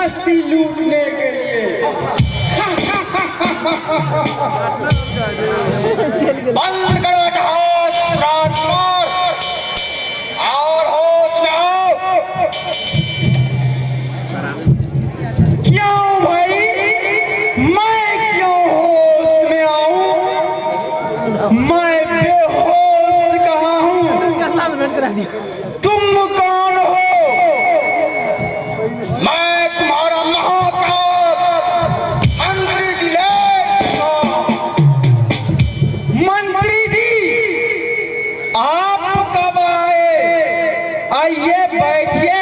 बस्ती लूटने के लिए। बंद करो इतिहास राजकुमार और होश में आओ। क्यों भाई, मैं क्यों होश में आऊं? मैं बेहोश कहाँ हूं? तुम कौन हो? मैं तुम्हारा महाकाल मंत्री दिलेर हूं। मंत्री जी, आप कब आए? आइए बैठिए।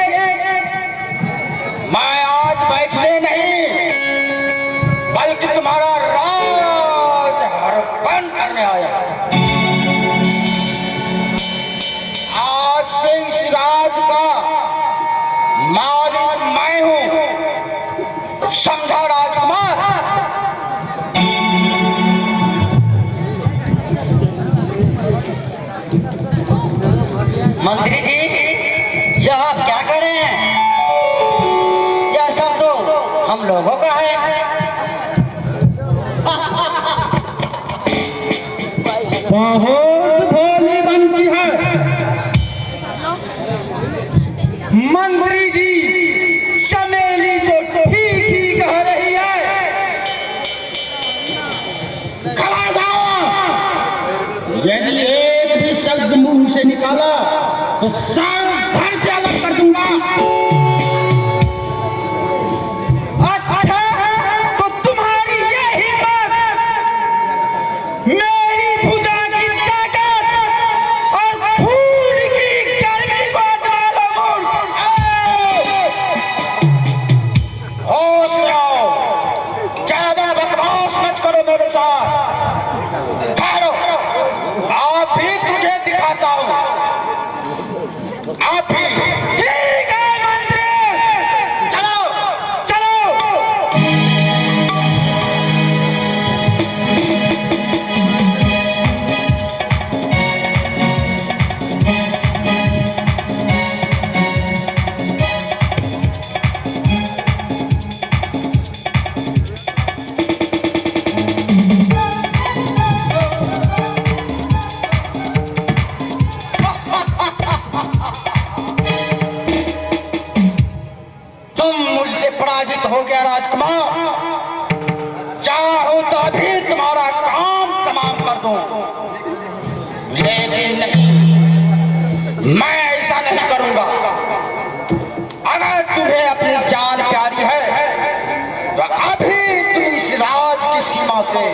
मैं आज बैठने नहीं बल्कि तुम्हारा राज हड़पन करने आया। आज से इस राज का मालिक मैं हूं, समझा राजकुमार। मंत्री जी, यह आप क्या कर रहे हैं? यह सब तो हम लोगों का है। बहुत भोली बनती है। मंत्री जी, चमेली तो ठीक ही कह रही है। खबरदार, यदि एक भी शब्द मुंह से निकाला तो सर धड़ से अलग कर दूंगा। अच्छा, तो तुम्हारी ये हिम्मत मेरी भुजा की ताकत और खून की गर्मी को आजमा लो मूर्ख। होश में आओ, ज्यादा बकवास मत करो मेरे साथ। ठहरो, आप भी तुझे दिखाता हूं। आप भी। ठीक है मंत्री, चलो चलो। तुम मुझसे पराजित हो गया राजकुमार। चाहो तो अभी तुम्हारा काम तमाम कर दूं, लेकिन नहीं, मैं ऐसा नहीं करूंगा। अगर तुम्हें अपनी जान प्यारी है तो अभी तुम इस राज की सीमा से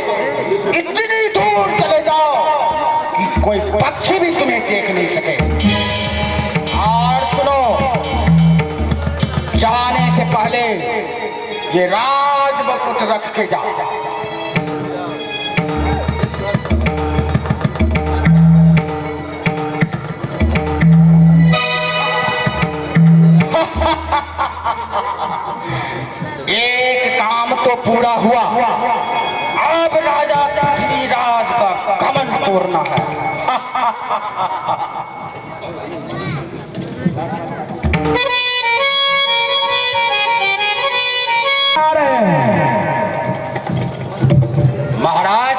इतनी दूर चले जाओ कि कोई पक्षी भी तुम्हें देख नहीं सके। और सुनो, जाने से पहले ये राज मुकुट रख के जाओ। एक काम तो पूरा हुआ, अब राजा पृथ्वीराज का घमंड तोड़ना है। महाराज,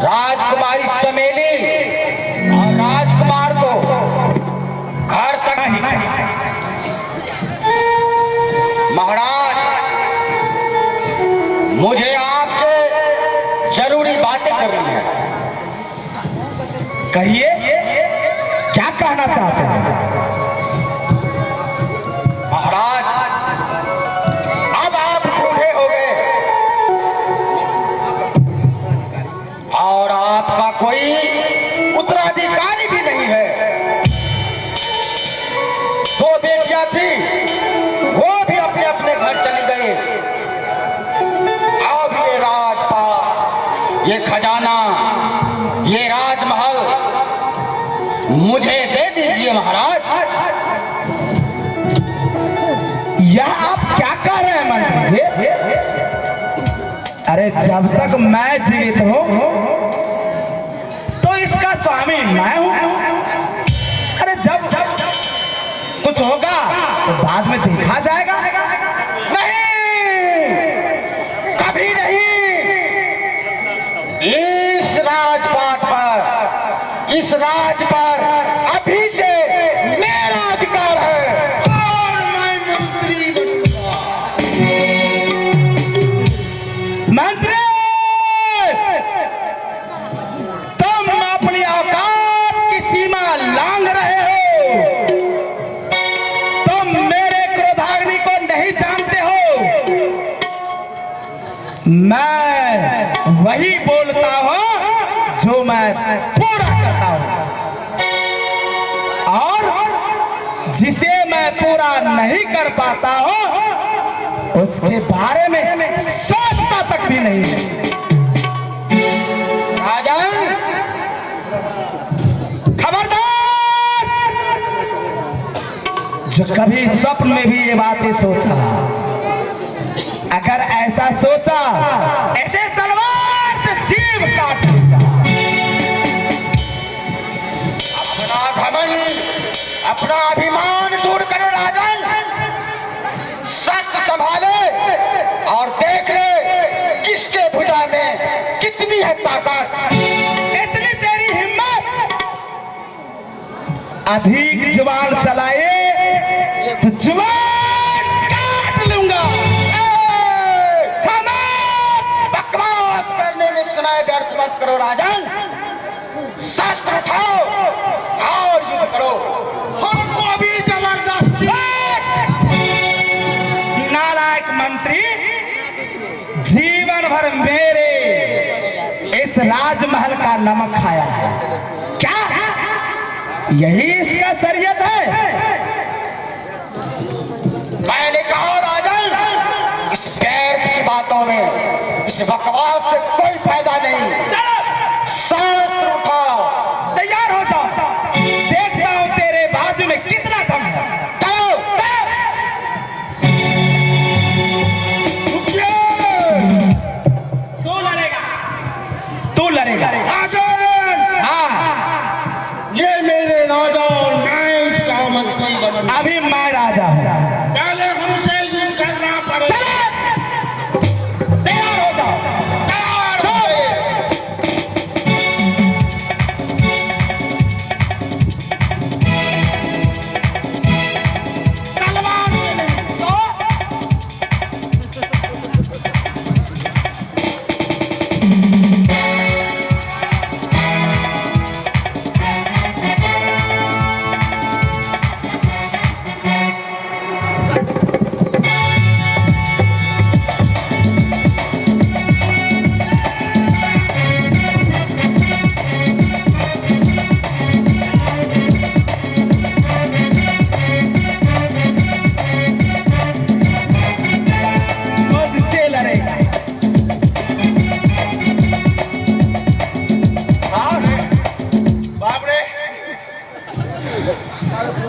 राजकुमारी चमेली और राजकुमार को घर तक ही। महाराज, मुझे आपसे जरूरी बातें करनी है। कहिए, क्या कहना चाहते हैं? महाराज, अब आप बूढ़े हो गए और आपका कोई उत्तराधिकारी भी नहीं है। दो बेटियां थी, वो भी अपने अपने घर चली गई। अब ये राजपाट, ये खजाना, ये राजमहल मुझे दे दीजिए महाराज। यह आप क्या कह रहे हैं मंत्री जी? अरे जब तक मैं जीवित हूं तो इसका स्वामी मैं हूं। अरे जब कुछ होगा तो बाद में देखा जाएगा। राज पर अभी से मेरा अधिकार है और मैं मंत्री बनूंगा। मंत्री, तुम अपनी औकात की सीमा लांघ रहे हो। तुम मेरे क्रोधाग्नि को नहीं जानते हो। मैं वही बोलता हूं जो मैं पूरा करता हूं, और जिसे मैं पूरा नहीं कर पाता हूं उसके बारे में सोचता तक भी नहीं है। राजन, खबरदार, जो कभी स्वप्न में भी ये बातें सोचा, अगर ऐसा सोचा ऐसे तलवार से जीव काट दूंगा। अपना घमंड, अपना अभिमान दूर करो राजन। शस्त्र संभाले और देख ले किसके भुजा में कितनी है ताकत। इतनी तेरी हिम्मत, अधिक जुबान चलाए तो जुबान काट लूंगा। बकवास करने में समय व्यर्थ मत करो राजन। शस्त्र उठाओ और युद्ध करो। हमको भी जबरदस्ती। नालायक मंत्री, जीवन भर मेरे इस राजमहल का नमक खाया है क्या? यही इसका शरीयत है? मैंने कहा राजन, इस व्यर्थ की बातों में, इस बकवास से कोई फायदा नहीं। चलो, शस्त्र उठाओ। तैयार हो जाओ, देखता हूं तेरे बाजू में कितना दम है। चलो। तू लड़ेगा, तू लड़ेगा। राजन, हाँ, ये मेरे राजा और मैं इसका मंत्री बनूंगा। अभी मैं राजा हूं। पहले हमसे युद्ध करना पड़ेगा। तैयार हो जाओ। तैयार हो गए। तलवार से नहीं तो मुझसे लड़ेगा। बाप रे,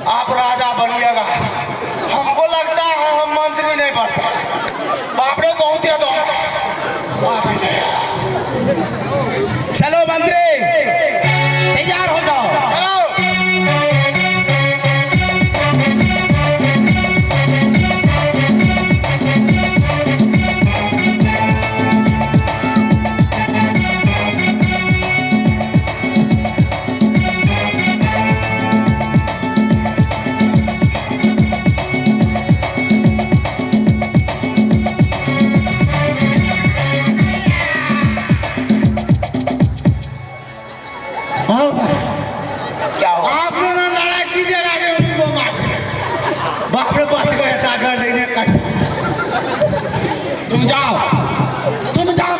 आप राजा बनिएगा। हमको लगता है हम मंत्री नहीं बन पाए। बाप रे, बहुत है तो बाप ही नहीं। चलो मंत्री, तैयार हो जाओ। चलो। क्या हो? आप दोनों लड़ाई कीजिएगा कि उन्हीं को मार देंगे। बाप रे, बच गए ताकत लेने कट। तुम जाओ,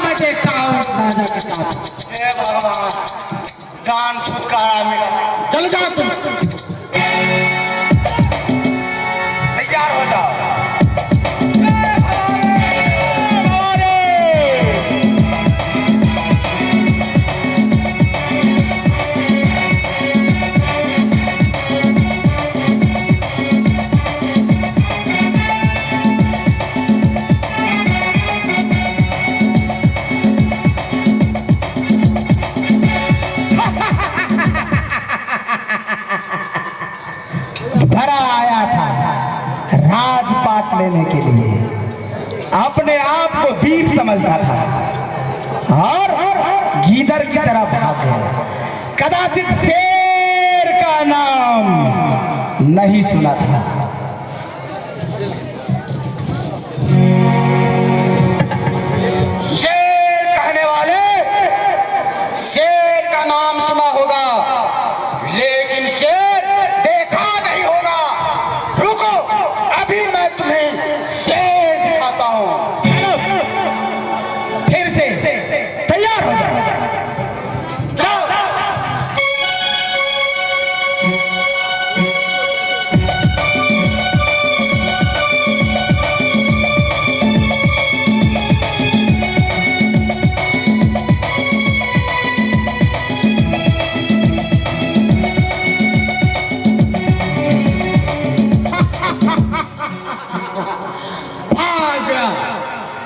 मैं देखता हूँ राजा के साथ। हे भगवान, दान छुटकारा मिला। चल जाओ तुम। तैयार हो जाओ। भरा आया था राजपाट लेने के लिए, अपने आप को वीर समझता था और गीदड़ की तरह भाग गया। कदाचित शेर मेरा नाम नहीं सुना था। शेर कहने वाले शेर का नाम सुना होगा, लेकिन शेर देखा नहीं होगा। रुको, अभी मैं तुम्हें शेर दिखाता हूं। फिर से तैयार हो जाओ।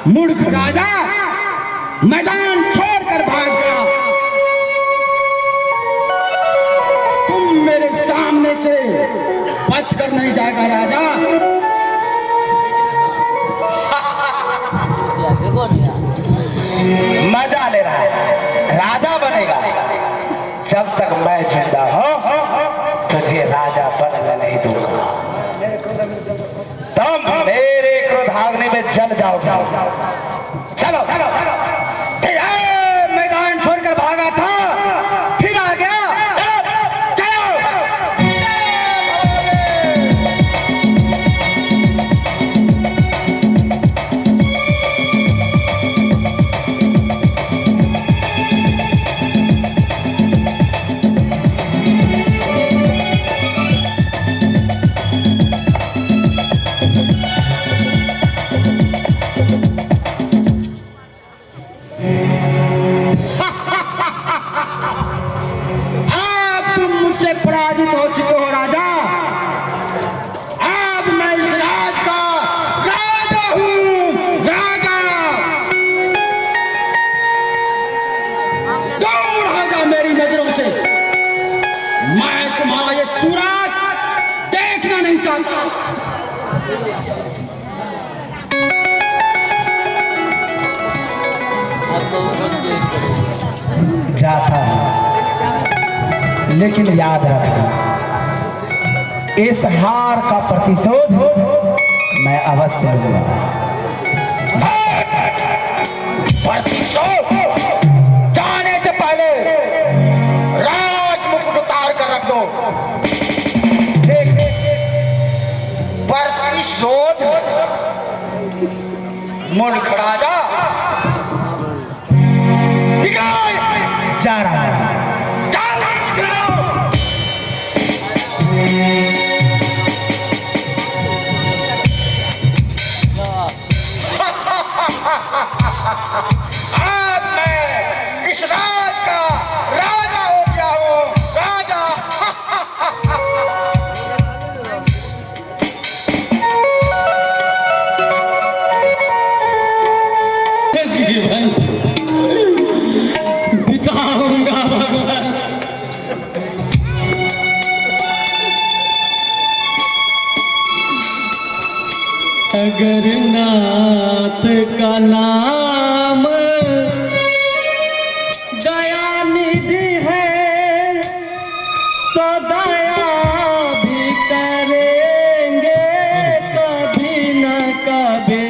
मूर्ख राजा मैदान छोड़कर भाग गया। तुम मेरे सामने से बचकर नहीं जाएगा राजा। मजा ले रहा है, राजा बनेगा। जब तक मैं जिंदा हूं तुझे राजा बनने नहीं दूंगा। तुम मेरे क्रोधाग्नि में जल जाओगे। चलो। मैदान छोड़कर भागा था, फिर आ गया। चलो चलो। पराजित हो चुके हो राजा। अब मैं इस राज का राजा हूं, राजा। दूर हो जा मेरी नजरों से। मैं तुम्हारा ये सूरत देखना नहीं चाहता। जाता हूं, लेकिन याद रखना, इस हार का प्रतिशोध मैं अवश्य लूंगा। प्रतिशोध? जाने से पहले राज मुकुट उतार कर रख दो। प्रतिशोध? मूर्ख राजा, निकल। जा रहा हूं। अब मैं इस राज का राजा हो गया हूं, राजा। जीवन बिताऊंगा भगवान। अगर नाथ का नाम दया निधि है तो दया भी करेंगे कभी न कभी।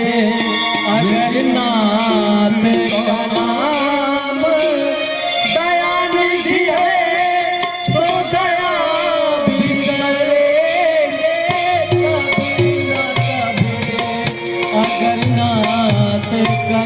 अगर नाथ का नाम दया निधि है तो दया भी करेंगे कभी न कभी। अगर नाथ का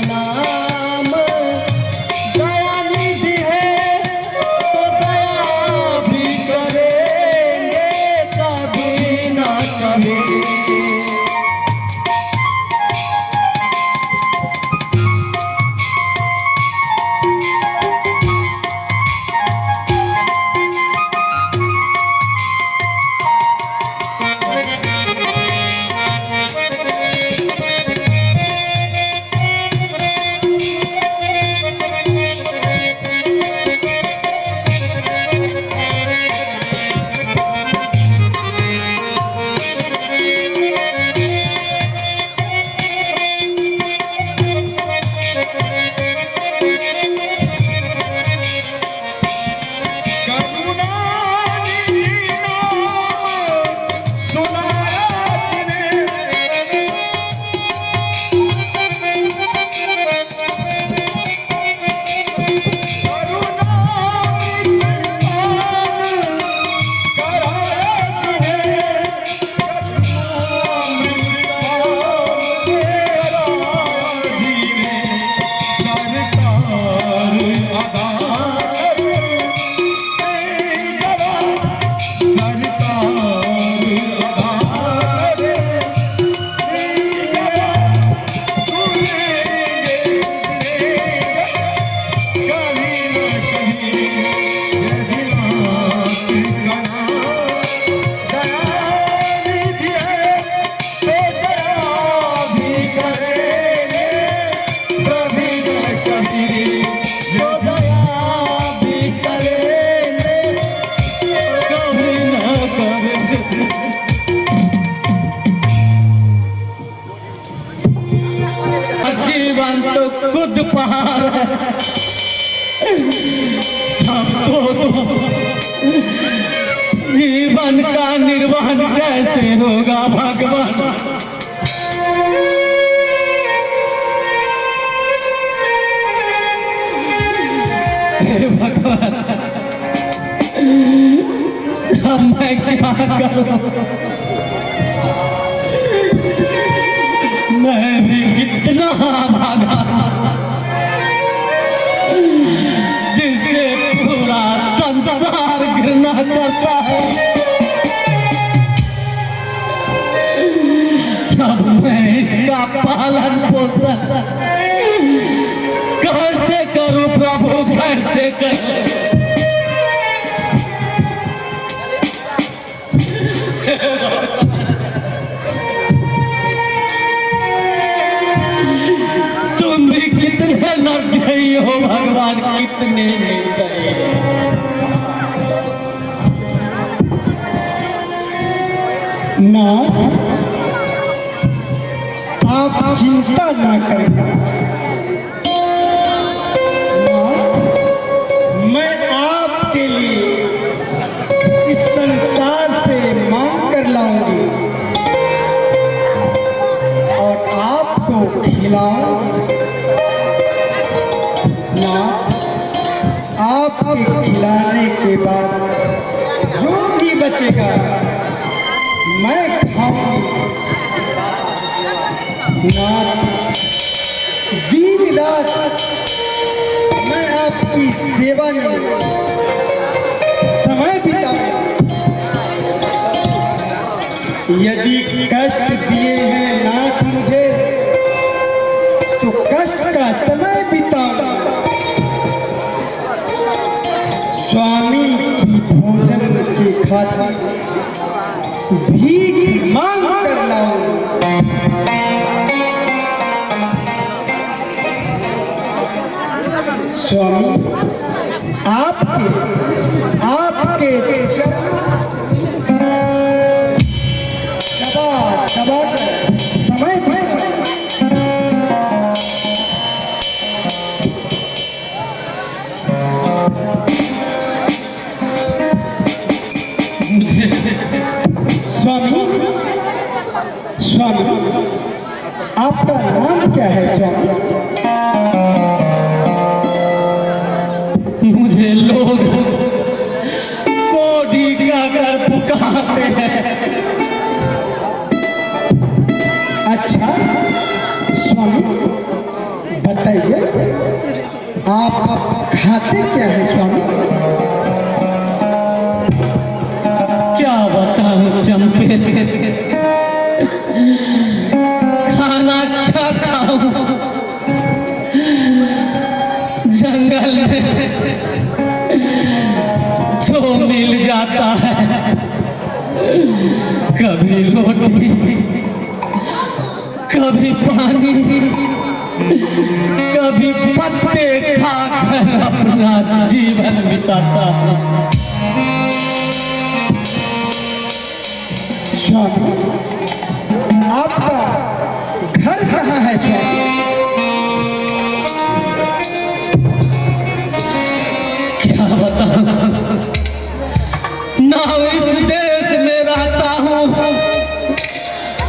जीवन तो खुद पहाड़ है। अब तो जीवन का निर्वहन कैसे होगा भगवान। हे भगवान, अब मैं क्या करूं? मैं भी कितना भागा, जिससे पूरा संसार घृणा करता है। अब मैं इसका पालन पोषण कैसे करूं प्रभु, कैसे करूं? तुम भी कितने निर्दयी हो भगवान, कितने निर्दयी। नाथ, आप चिंता ना करें। मैं आपके लिए इस संसार से मांग कर लाऊंगी और आपको खिलाऊंगी। नाथ, आपके खिलाने के बाद जो भी बचेगा मैं खाऊंगी। नाथ, दिन रात मैं आपकी सेवा में समय बिताऊंगा। यदि कष्ट दिए हैं नाथ मुझे, तो कष्ट का समय बिताऊंगा। स्वामी की भोजन की खातिर भीख मांग कर लाऊंगा। स्वामी, आपके दबा कर समय मुझे स्वामी, आपका नाम क्या है स्वामी? मुझे लोग कोडी का कर पुकारते हैं। अच्छा स्वामी, बताइए आप खाते क्या है स्वामी? क्या बताऊं चंपे, खाना क्या खाऊं? जंगल में जो मिल जाता है, कभी रोटी, कभी पानी, कभी पत्ते खाकर अपना जीवन बिताता हूं। स्वामी, आपका घर कहाँ है स्वामी? क्या बताऊं, ना इस देश में रहता हूँ,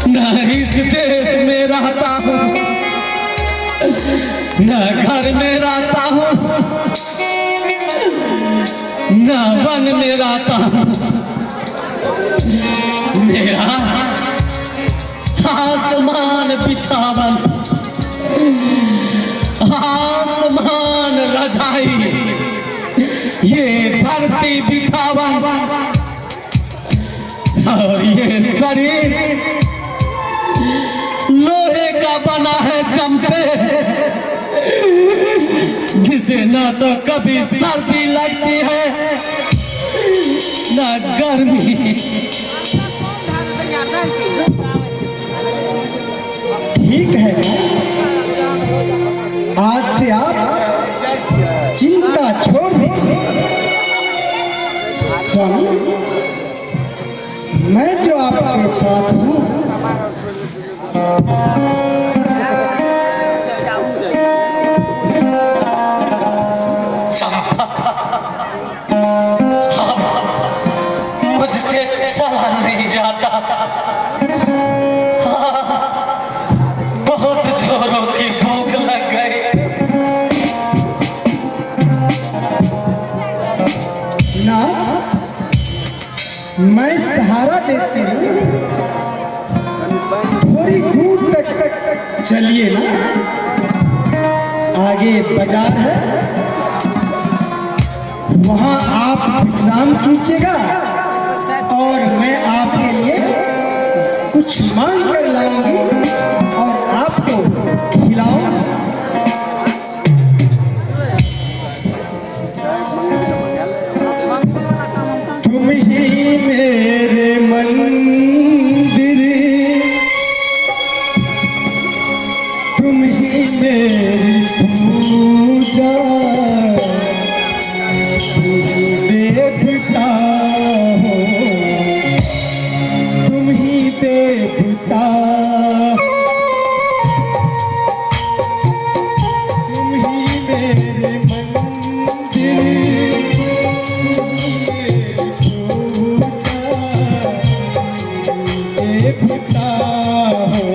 ना इस देश में रहता हूँ, ना घर में रहता हूँ, ना वन में रहता हूँ। मेरा आसमान बिछावन, आसमान रजाई, ये धरती बिछावन और ये शरीर लोहे का बना है चंपे, जिसे ना तो कभी सर्दी लगती है ना गर्मी। ठीक है ना, आज से आप चिंता छोड़ दीजिए। स्वामी, मैं जो आपके साथ हूँ, बहुत जोरों की भूख लग गई। ना मैं सहारा देती हूँ, थोड़ी दूर तक चलिए ना, आगे बाजार है, वहां आप विश्राम कीजिएगा और मैं आपके लिए कुछ मांग कर लाऊंगी और आपको खिलाऊंगी। तुम ही मेरे मंदिर, तुम ही मेरी पूजा, देवता हो, तुम ही देवता, तुम ही मेरे मंदिर, तुम ही मेरी पूजा, देवता हो।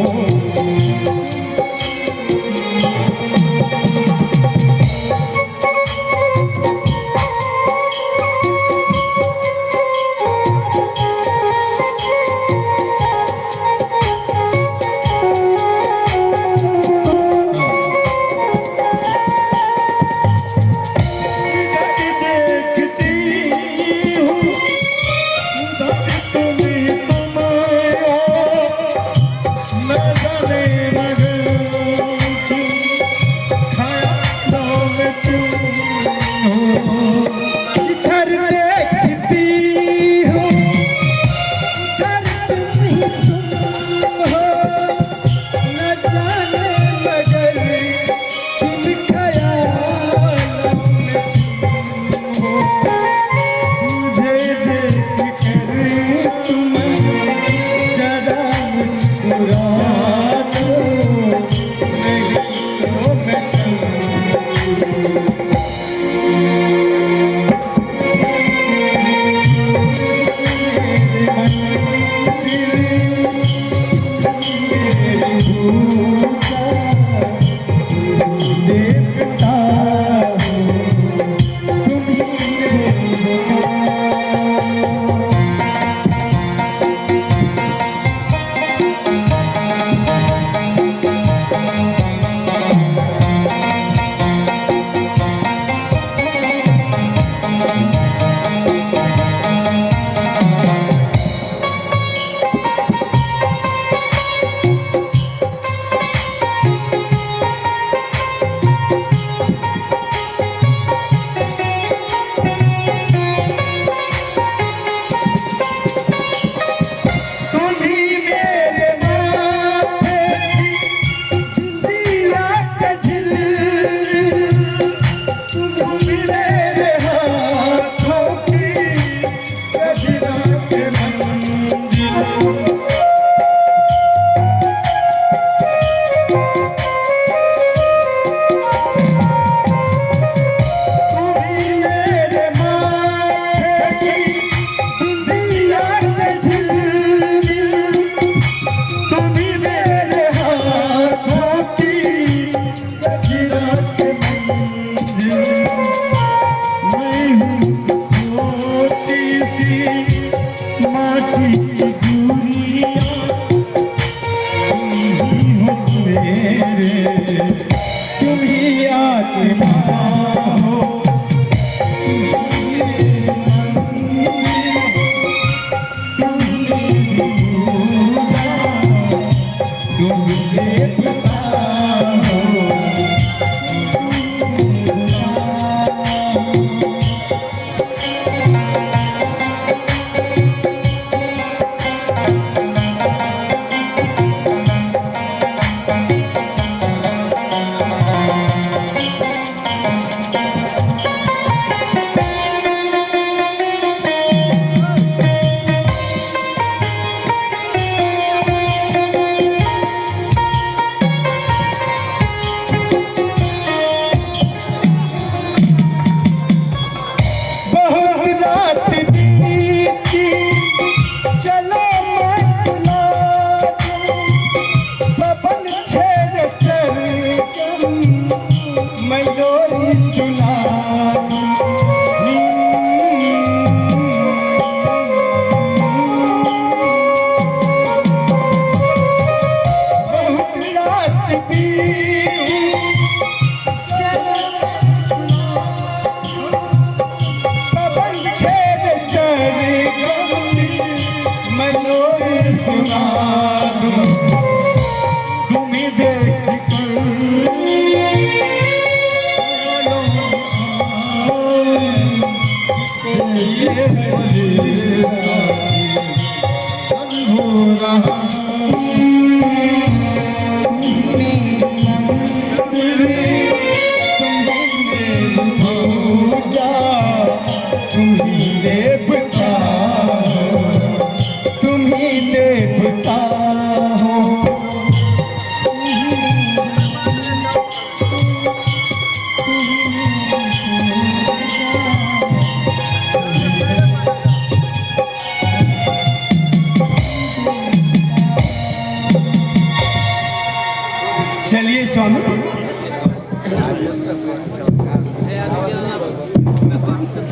चलिए स्वामी।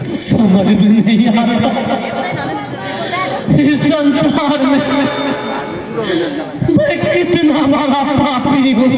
समझ में नहीं आता इस संसार में मैं कितना बड़ा पापी हूँ।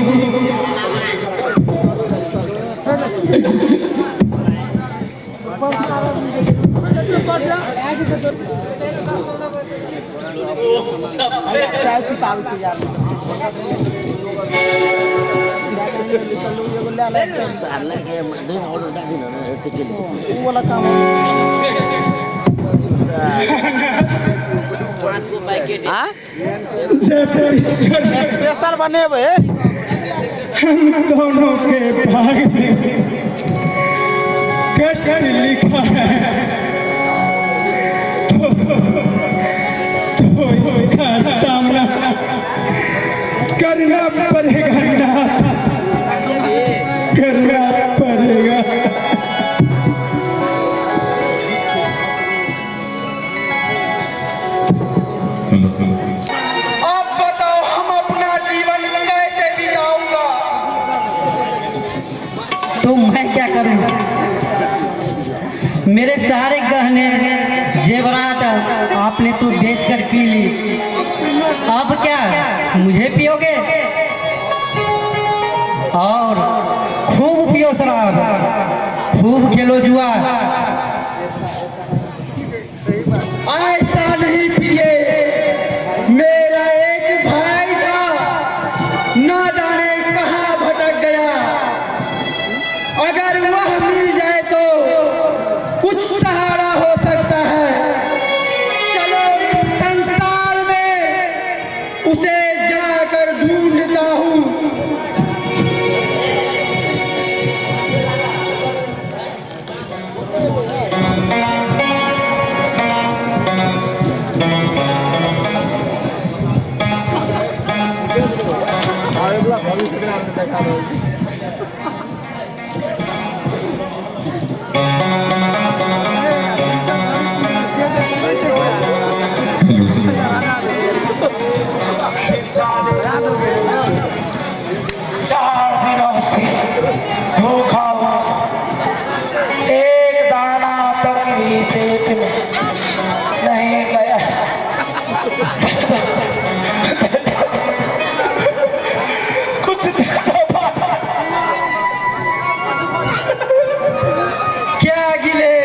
स्पेशल बने हम दोनों के भाग में कष्ट लिखा है तो इसका सामना करना पड़ेगा नाथ, करना पड़ेगा। अब बताओ हम अपना जीवन कैसे बिताऊंगा? तो मैं क्या करूं? मेरे सारे गहने जेवरात आपने तो बेचकर पी ली, अब क्या मुझे पियोगे? और खूब पियो शराब, खूब खेलो जुआ। ऐसा नहीं प्रिय, मेरा एक भाई था, ना जाने कहाँ भटक गया। अगर वह मिल जाए तो कुछ सहारा हो सकता है। चलो इस संसार में उसे जाकर ढूंढता हूँ। चार दिनों से भूखा हूँ, एक दाना तक भी पेट में नहीं गया। कुछ दे दो बाबा। क्या गिले,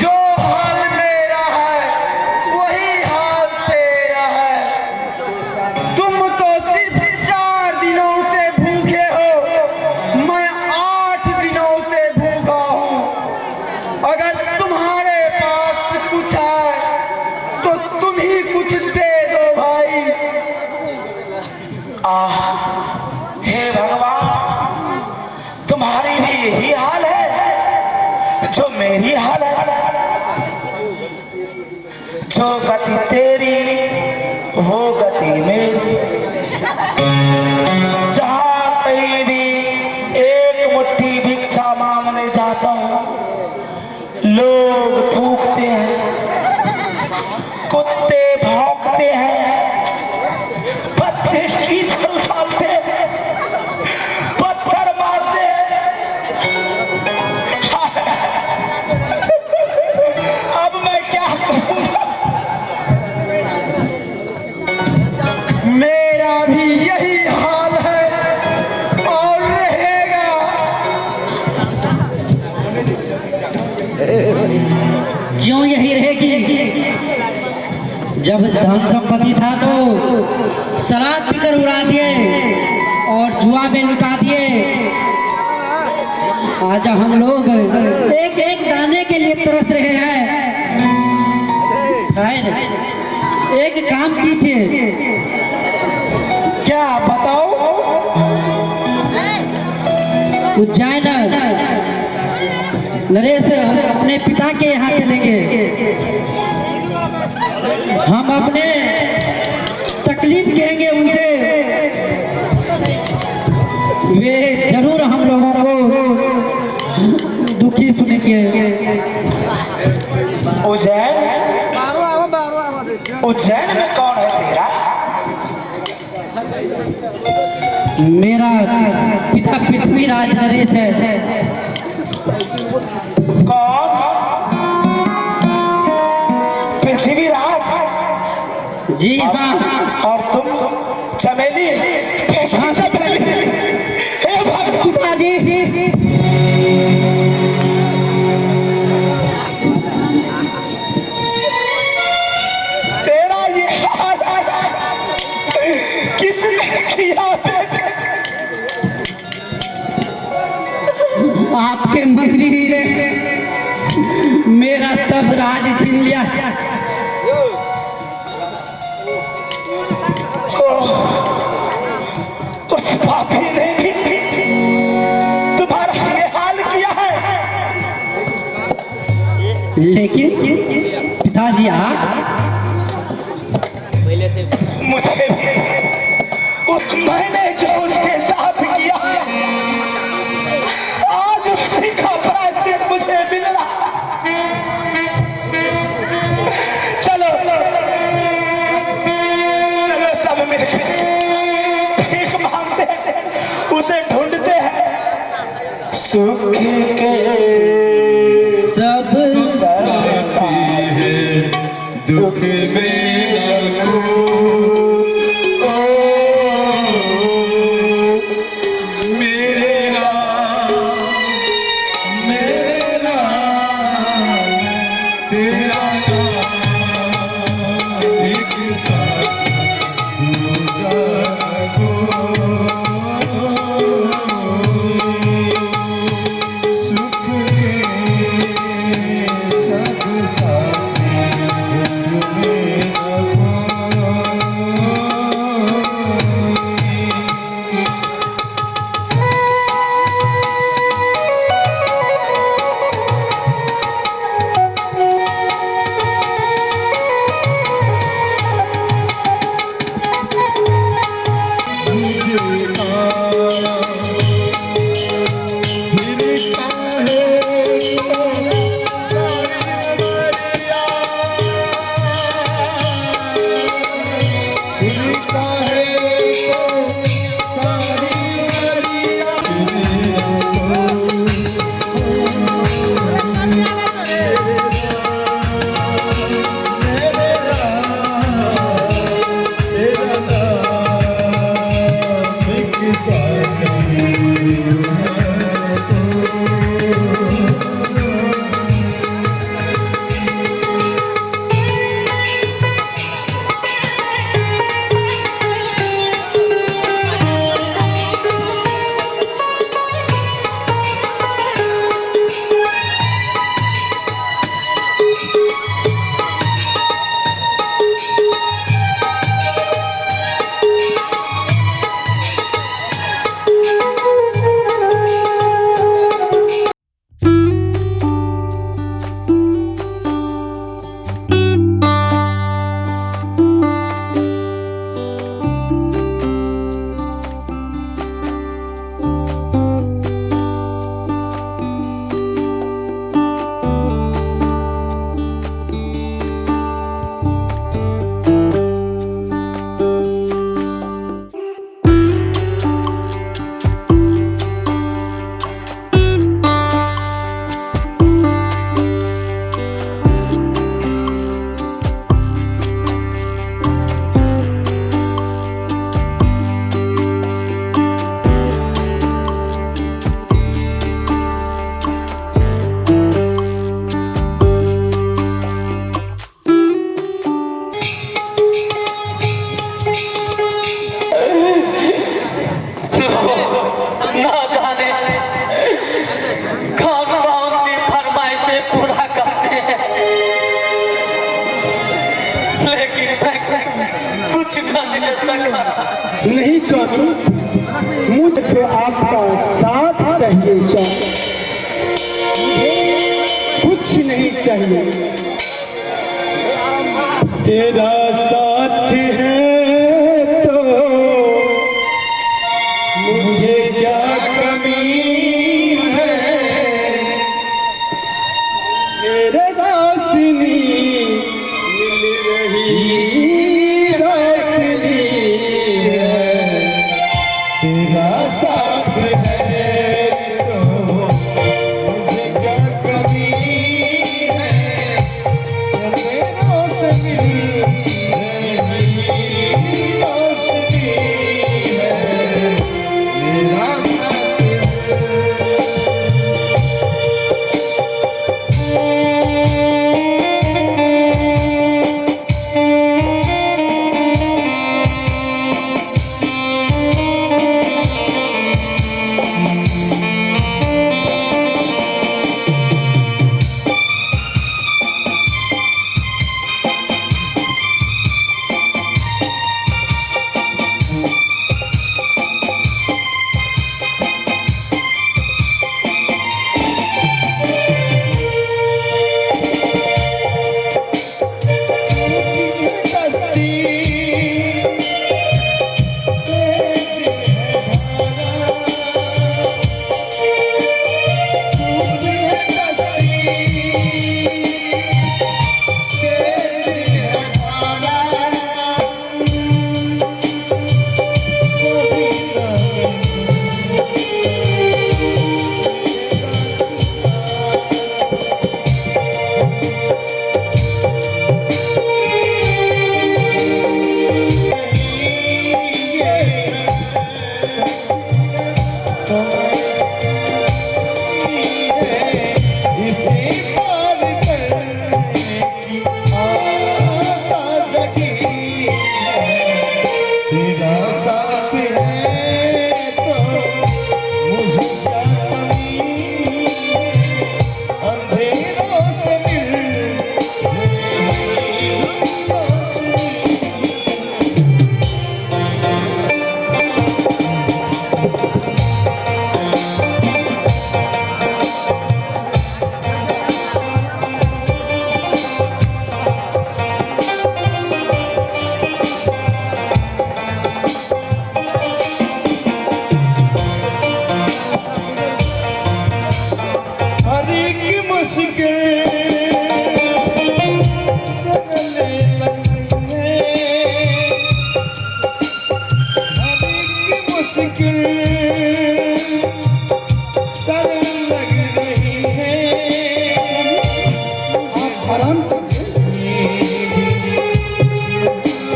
जो हाल मेरा है वही हाल तेरा है। तुम तो सिर्फ 4 दिनों से भूखे हो, मैं 8 दिनों से भूखा हूँ। अगर तुम्हारे पास कुछ है तो तुम ही कुछ दे दो भाई। हे भगवान, तुम्हारी भी यही हाल है जो मेरी हाल है। जो गति तेरी वो गति मेरी। जहाँ कहीं भी एक मुट्ठी भिक्षा मांगने जाता हूँ, लोग थूकते हैं, कुत्ते भौंकते हैं, बच्चे कीचड़ उछालते हैं, पत्थर मारते हैं। अब मैं क्या करूँगा? मेरा भी यही हाल है और रहेगा। क्यों यही रहेगी? जब धन संपत्ति था तो शराब पीकर उड़ा दिए और जुआ में लुटा दिए। आज हम लोग एक एक दाने के लिए तरस रहे हैं। खैर, एक काम कीजिए। क्या बताओ? उज्जैन नरेश अपने पिता के यहाँ चलेंगे। हम अपने तकलीफ कहेंगे उनसे, वे जरूर हम लोगों को दुखी सुनेंगे। उज्जैन में कौन है तेरा? मेरा पिता पृथ्वीराज नरेश है। कौन? पृथ्वीराज? जी हाँ। और तुम चमेली? कैसी चमेली? हे भगवान! पिताजी तेरा ये हाल किसने किया बेटे? आपके मंत्री ने मेरा सब राज छीन लिया। उस पापी ने भी तुम्हारा ये हाल किया है। लेकिन पिताजी आप मुझे भी मैंने जो उसके साथ किया आज उसी का प्रायश्चित मुझे मिल रहा। चलो चलो सब मिलकर भीख मांगते हैं, उसे ढूंढते हैं। सुख के सब दुख में लगो मेरे राम तेरा नाम एक साथ सुख के सब साथी दुख में लगो। नहीं स्वामी, मुझे तो आपका साथ चाहिए स्वामी, कुछ नहीं चाहिए। तेरा साथ है तो मुझे क्या कमी है, मेरे दासनी मिल रही रोशनी है। मुश्किल सरने लगी है, हर एक मुश्किल सरल लग रही है। आराम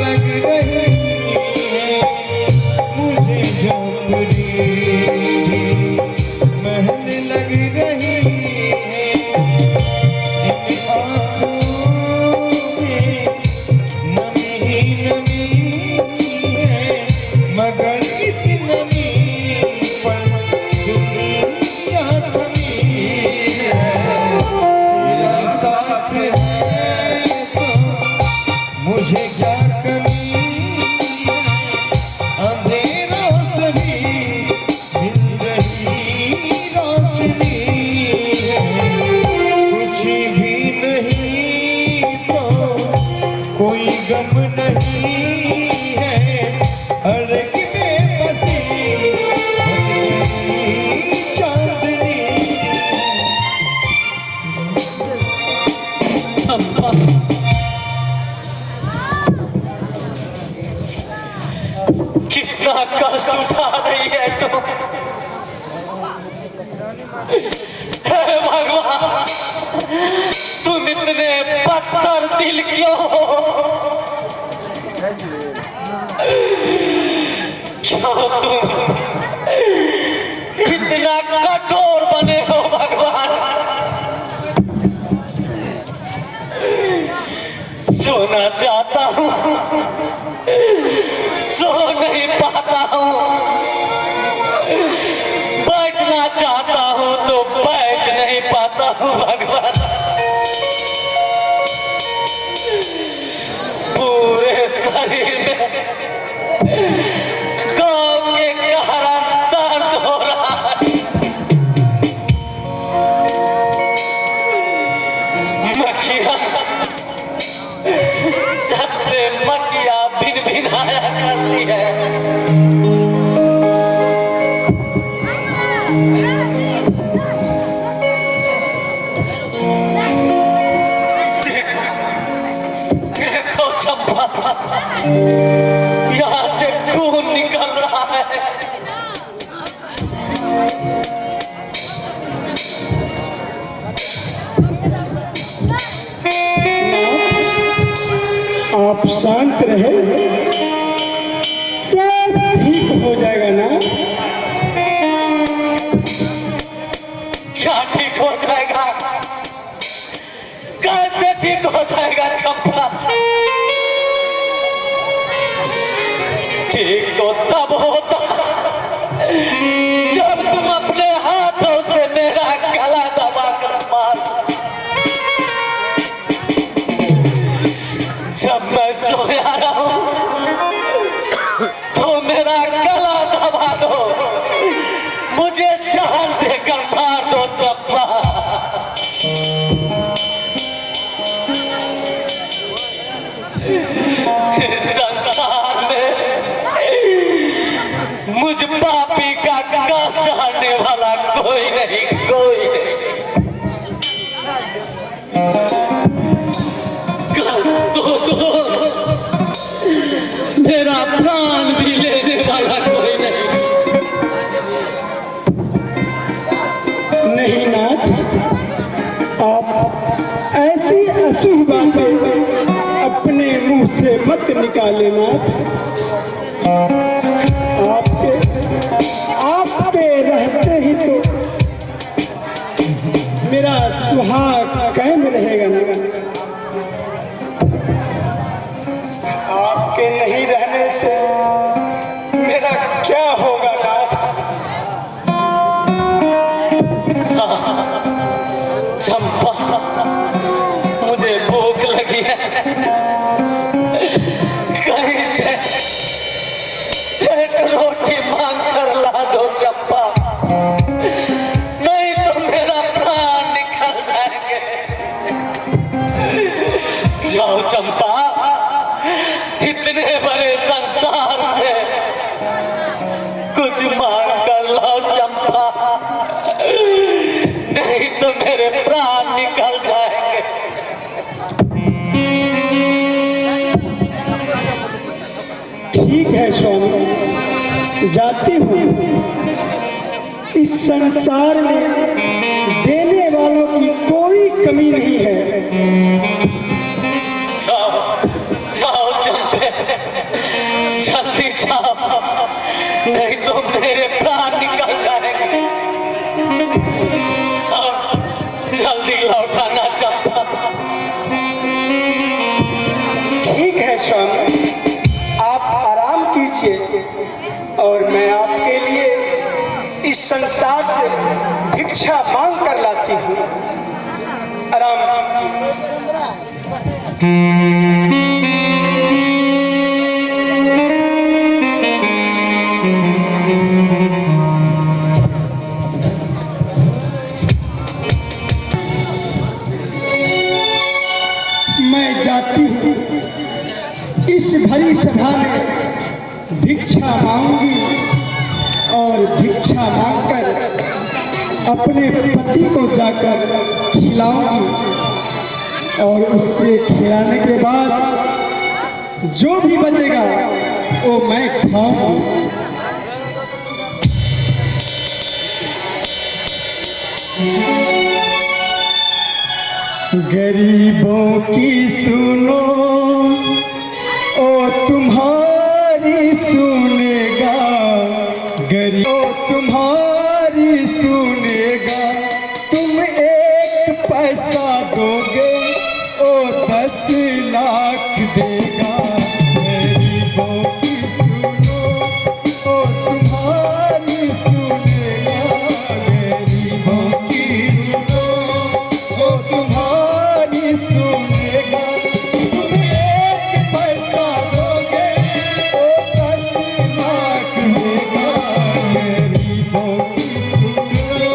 लग रही है मुझे झोपड़ी महल लग रही है। इन आँखों में नमी ही नमी है, मगर इस नमी पर दुनिया थमी है। तेरा साथ है तो मुझे क्या कमी है, अंधेरों से भी मिल रही रोशनी है। कुछ भी नहीं तो कोई गम नहीं है, हर एक बेबसी बन गई चांदनी। कितना कष्ट उठा रही है तुम, हे भगवान, तुम इतने पत्थर दिल क्यों हो? क्यों तुम इतना कठोर बने हो भगवान? सोना चाहता हूँ, सो नहीं पाता हूँ, बैठना चाहता हूँ तो बैठ नहीं पाता हूँ भगवान। पूरे शरीर में गाँव के कारण दर्द हो रहा है। मखिया जब पे मकिया भिन भिनाया करती है, देखो देखो चंपा, यहाँ से खून निकल रहा है। आप शांत रहे, सब ठीक हो जाएगा ना। क्या ठीक हो जाएगा? कैसे ठीक हो जाएगा चंपा? ठीक तो तब होता जब तुम अपने हाथों से मेरा गला दबाकर मार। जब मैं सोया रहूं तो मेरा गला दबा दो, मुझे जान देकर मार दो चंपा। इस संसार में मुझ पापी का कष्ट हरने वाला कोई नहीं, कोई नहीं। मेरा प्राण भी लेने वाला कोई नहीं। नहीं नाथ, आप ऐसी अशुभ बातें अपने मुंह से मत निकाले नाथ। आपके रहते ही तो मेरा सुहाग कायम रहेगा ना। आपके नहीं रहने से मेरा क्या होगा नाथ? चंपा, मुझे भूख लगी है, कहीं से एक रोटी मांग कर ला दो चंपा, नहीं तो मेरा प्राण निकल जाएंगे। जाओ चंपा, इतने बड़े संसार से कुछ मांग कर लाओ चंपा, नहीं तो मेरे मेरे प्राण निकल जाएंगे। ठीक है स्वामी, जाती हूँ। इस संसार में देने वालों की कोई कमी नहीं है। जाओ जाओ चंपे, जल्दी जाओ, नहीं तो मेरे प्राण निकल जाएंगे। और जल्दी लौटाना चंपा। ठीक है स्वामी, आप आराम कीजिए और मैं आपके लिए इस संसार से भिक्षा मांग कर लाती हूँ। आराम मैं जाती हूँ। इस भरी सभा में भिक्षा मांगूंगी और भिक्षा मांगकर अपने पति को जाकर खिलाऊंगी और उससे खिलाने के बाद जो भी बचेगा वो मैं खाऊंगी। गरीबों की सुनो ओ तुम्हारी सुनेगा, गरीबों तुम्हारी सुनेगा। तुम एक पैसा दोगे ओ 10 लाख देगा। गरीबों की सुनो ओ तुम्हारी सुनेगा, गरीबों की सुनो ओ तुम्हारी सुनेगा। तुम एक पैसा दोगे ओ 10 लाख देगा। गरीबों की सुनो।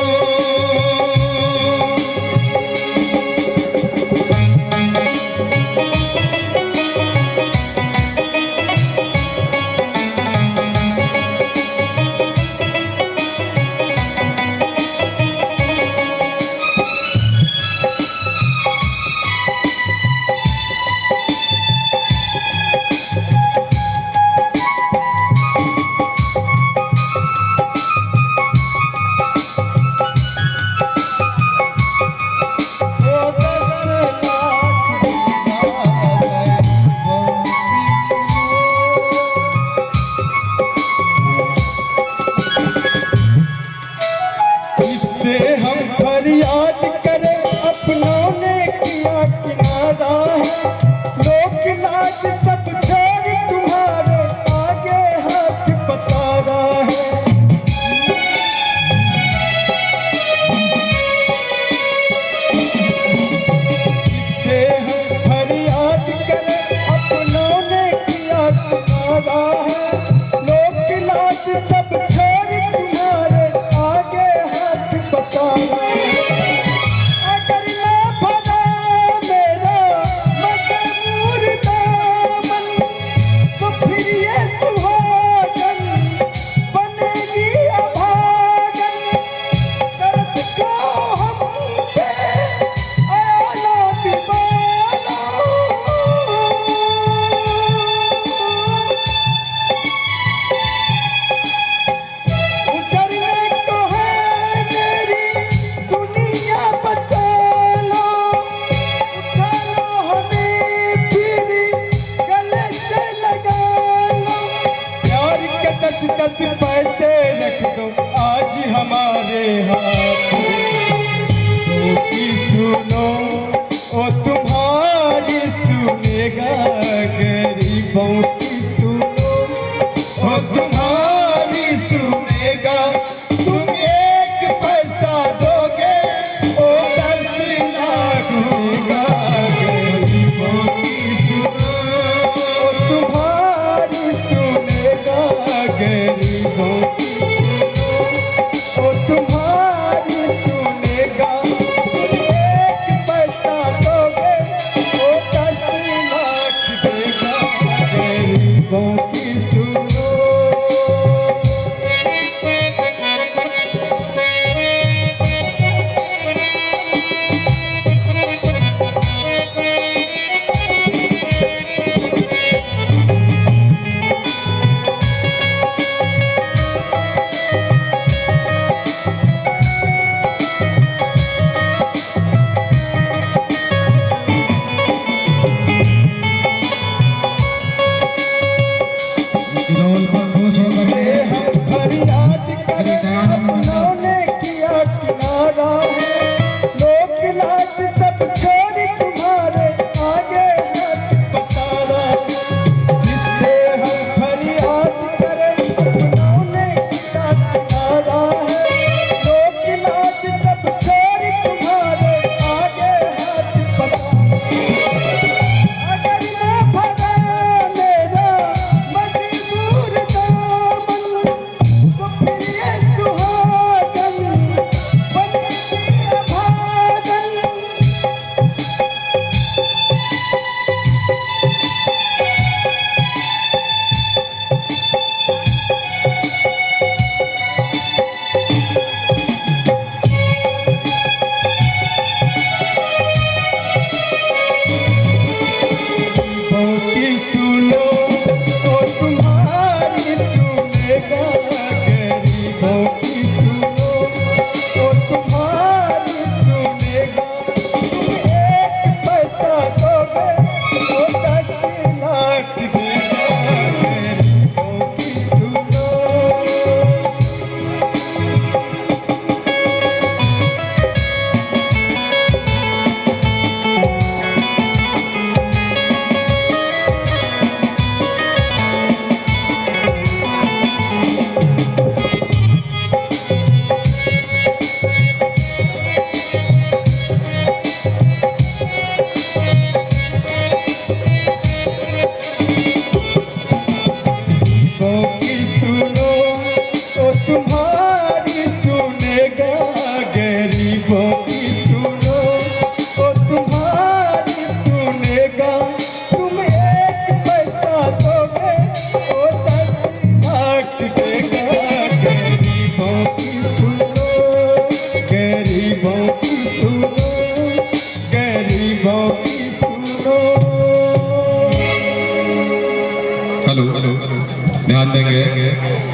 इससे हम फरियाद करें, अपनों ने किया किनारा है। लोक लाज सब छोड़ तुम्हारे आगे हाथ पसारा है। इससे हम फरियाद करें, अपनों ने किया किनारा है। लोक लाज सब छोड़ तुम्हारे आगे हाथ पसारा है। अगर ना भरा मेरा मजबूर दामन, तो फिर ये सुहागन बनेगी अभागन। दर्द को हम पे आना दीवाना। उजड़ने को है मेरी दुनिया, बचा लो, उठा लो हमें फिर गले से लगा लो। प्यार के 10 पैसे रख दो आज हमारे हाथ में। की सुनो ओ तुम्हारी सुनेगा, गरीबों की सुनो ओ तुम्हारी सुनेगा। तुम एक पैसा दोगे ओ 10 लाख देगा। गरीबों की सुनो ओ तुम्हारी सुनेगा, गरीबों की सुनो ओ तुम्हारी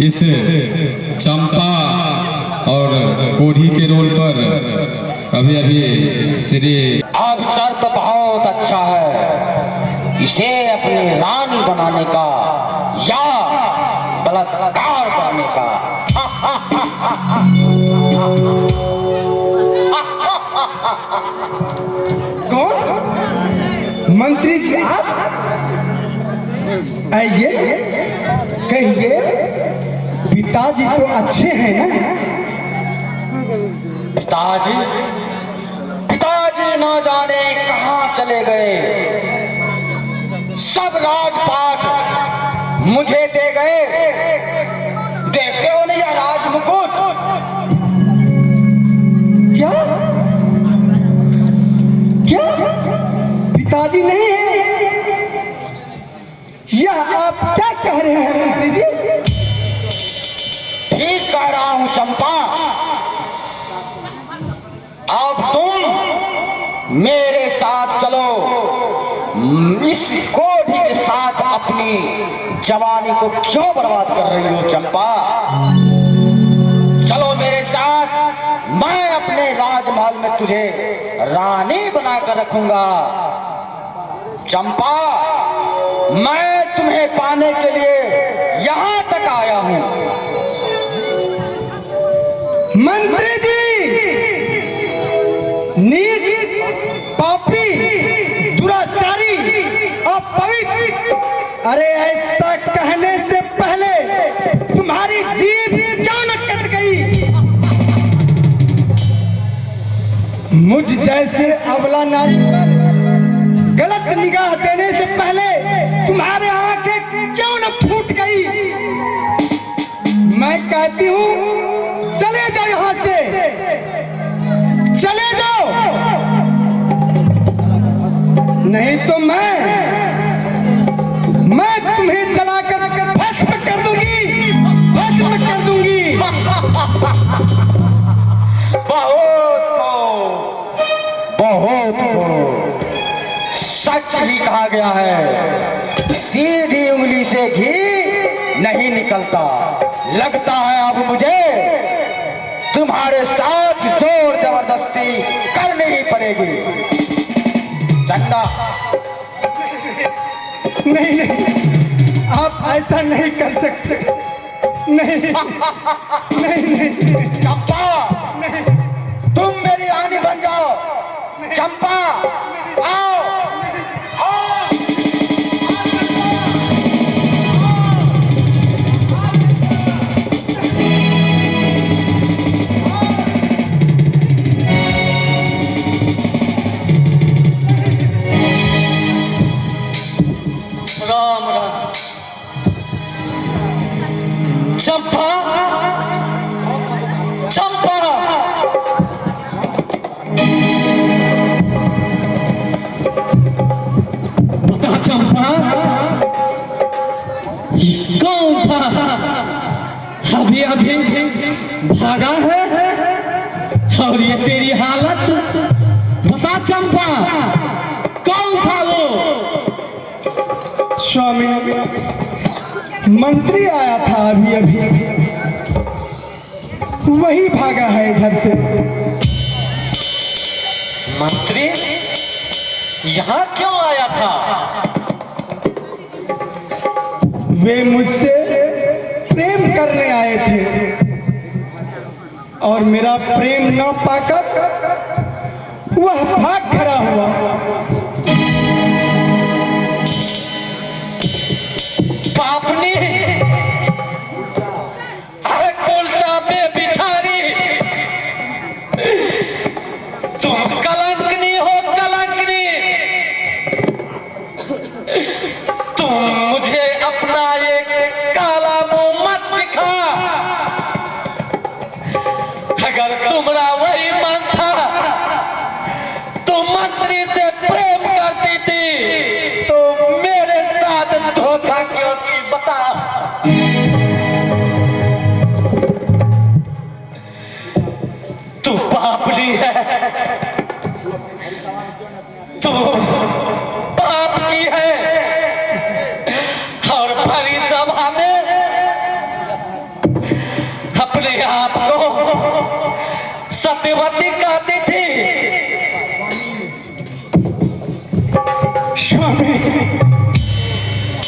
इस चंपा और कोढ़ी के रोल पर अभी अभी श्री अब शर्त बहुत अच्छा है, इसे अपनी रानी बनाने का या बलात्कार करने का। कौन? मंत्री जी आप आइए, कहिए। पिताजी तो अच्छे हैं ना? पिताजी पिताजी ना जाने कहाँ चले गए, सब राजपाट मुझे दे गए। देखते हो नहीं राज मुकुट? क्या क्या पिताजी नहीं है? यह आप क्या कह रहे हैं मंत्री जी? ठीक कह रहा हूं चंपा। अब तुम मेरे साथ चलो, इस कोढ़ी के साथ अपनी जवानी को क्यों बर्बाद कर रही हो चंपा? चलो मेरे साथ, मैं अपने राजमहल में तुझे रानी बनाकर रखूंगा। चंपा, मैं तुम्हें पाने के लिए यहां तक आया हूं। मंत्री जी, नीच, पापी, दुराचारी, अपवित्र, अरे ऐसा कहने से पहले तुम्हारी जीभ क्यों न कट गई? मुझ जैसे अबला नारी पर गलत निगाह देने से पहले तुम्हारे आंखें क्यों न फूट गई? मैं कहती हूं चले जाओ यहां से, चले जाओ, नहीं तो मैं तुम्हें जलाकर भस्म कर दूंगी, भस्म कर दूंगी। बहुत को सच ही कहा गया है, सीधी उंगली से घी नहीं निकलता। लगता है अब मुझे तुम्हारे साथ जोर जबरदस्ती करनी ही पड़ेगी। चंदा, नहीं नहीं, आप ऐसा नहीं कर सकते। नहीं नहीं नहीं, चंपा, तुम मेरी रानी बन जाओ। चंपा, आओ आओ। राम राम। चंपा, चंपा, बता चंपा, ये कौन था? अभी अभी भागा है और ये तेरी हालत। बता चंपा, कौन था वो? स्वामी, मंत्री आया था अभी अभी, वही भागा है इधर से। मंत्री यहाँ क्यों आया था? वे मुझसे प्रेम करने आए थे और मेरा प्रेम न पाकर वह भाग खड़ा हुआ। पापनी, अरे कोल्टा में बिचारी, तुम कलंकनी हो, कलंकनी। तुम मुझे अपना ये काला मुंह मत दिखा। अगर तुम्हारा वही मन था तो मंत्री से प्रेम करती थी, तो मेरे साथ धोखा क्यों की? बता। तू पापनी है, तू पाप की है, और भरी सभा में अपने आप को सत्यवती कहती थी। स्वामी,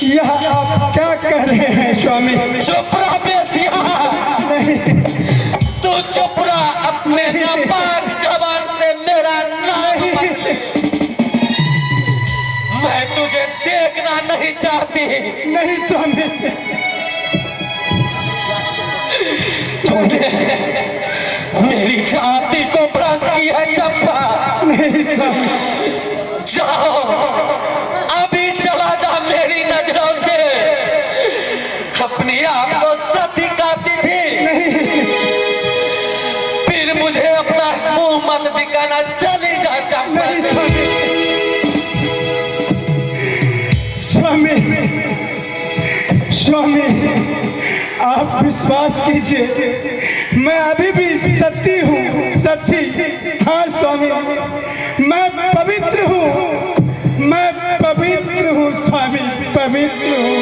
यह आप क्या कह रहे हैं स्वामी? चुप रह बेसिया, तू चुप रह, अपने नापाक जबान से मेरा नाम मत ले। मैं तुझे देखना नहीं चाहती। नहीं स्वामी, तूने मेरी जाति को भ्रष्ट किया है चंपा। नहीं स्वामी, जाओ, अभी चला जा मेरी नजरों से। अपने आप को सती कहती थी, फिर मुझे अपना मुंह मत दिखाना, चली जा चंपा। स्वामी, स्वामी, आप विश्वास कीजिए, मैं अभी भी सती हूँ, सती। हाँ स्वामी, मैं पवित्र हूँ, मैं पवित्र हूँ स्वामी, पवित्र हूँ।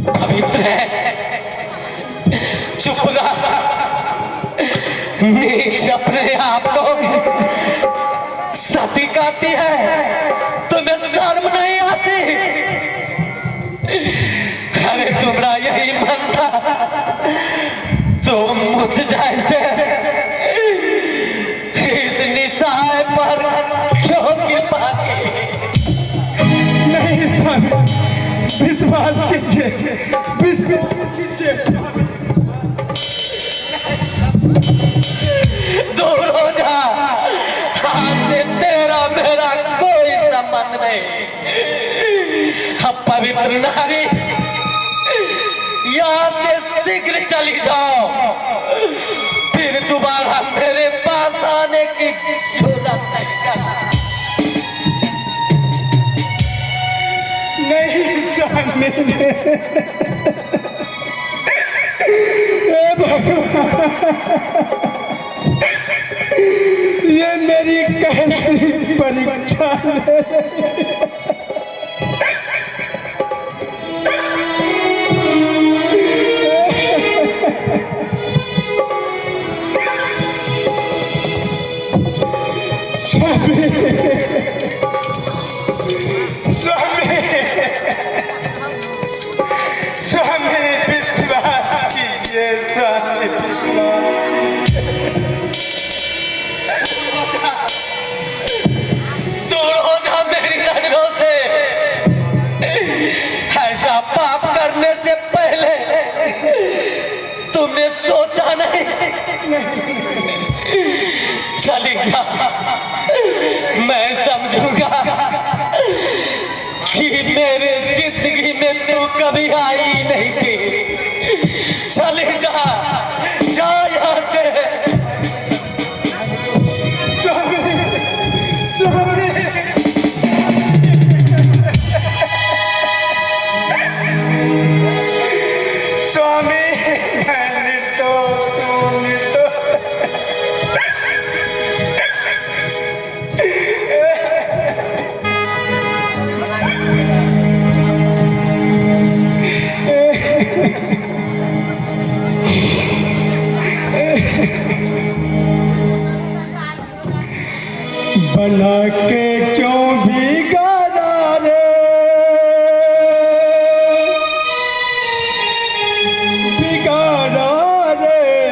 पवित्र है? चुप रहा, नीच अपने आप को सती कहती है, तुम्हें शर्म नहीं आती? अरे तुम्हारा यही मन था तो मुझ जैसे इस निशाय पर क्यों कृपा की? नहीं स्वामी, विश्वास कीजिए, विश्वास कीजिए। दूर हो जा, हमसे तेरा मेरा कोई संबंध नहीं। अब पवित्र नारी, यहाँ से शीघ्र चली जाओ, फिर दोबारा मेरे पास आने की जरूरत नहीं करना। नहीं स्वामी, हे भगवान, ये मेरी कैसी परीक्षा है? स्वामी, स्वामी, स्वामी, विश्वास कीजिए, स्वामी, विश्वास कीजिए। दूर हो जा मेरी नजरों से। ऐसा पाप करने से पहले तुमने सोचा नहीं? चली जा, मैं समझूंगा कि मेरे जिंदगी में तू कभी आई नहीं थी। चली जा, जा यहाँ से। स्वामी, स्वामी, स्वामी, मैं निर्दोष हूँ, निर्दोष। बना के क्यों